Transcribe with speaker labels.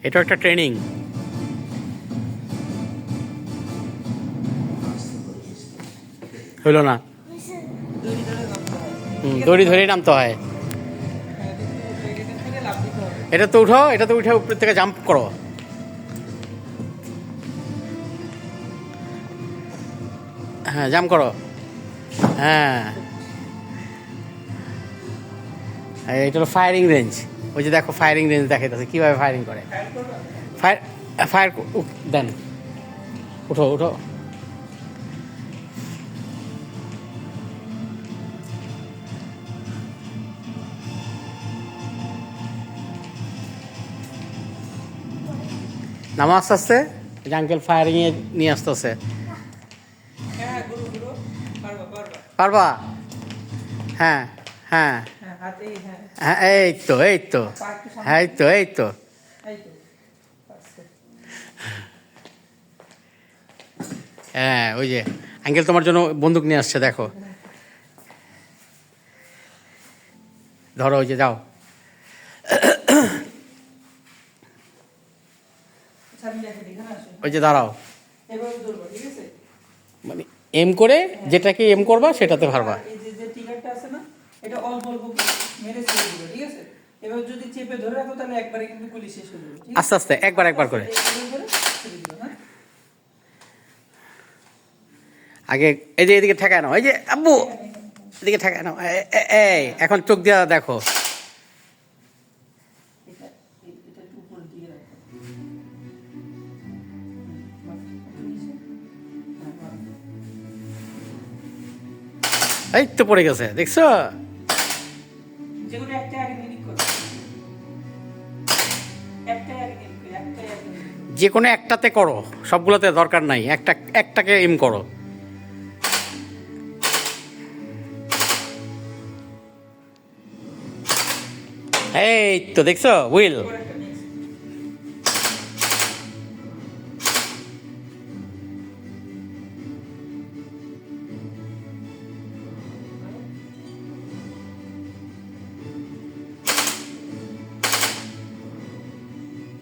Speaker 1: এটা একটা ট্রেনিং। হইল না, দড়ি ধরেই নামতে হয়। এটা তো উঠো, এটা তো উঠে উপর থেকে জাম্প করো। হ্যাঁ, জাম্প করো। হ্যাঁ, এটা হলো ফায়ারিং রেঞ্জ। ওই যে দেখো ফায়ারিং রেঞ্জ দেখাইতেছে কীভাবে ফায়ারিং করে। ফায়ার ফায়ার দেন, উঠো উঠো। নামো আস্তে আস্তে। আঙ্কেল ফায়ারিংয়ে নিয়ে আসতেছে। পারবা? হ্যাঁ হ্যাঁ হ্যাঁ, এই তো এই তো, হ্যাঁ এই তো এই তো। হ্যাঁ, ওই যে আঙ্কেল তোমার জন্য বন্দুক নিয়ে আসছে, দেখো। ধরো, ওই যে যাও। ওই যে দাঁড়াও, মানে এম করে যেটাকে এম করবা সেটাতে পারবা। আস্তে আস্তে, একবার একবার করে। আগে এই যে এদিকে ঠেকায় নাও, এই যে আব্বু এদিকে ঠেকায় নাও। এই এখন চোখ দিয়ে দেখো। এই তো পড়ে গেছে, দেখছো? যে কোনো একটাতে করো, সবগুলোতে দরকার নাই, একটাকে এম করো। এই তো দেখছো, উইল।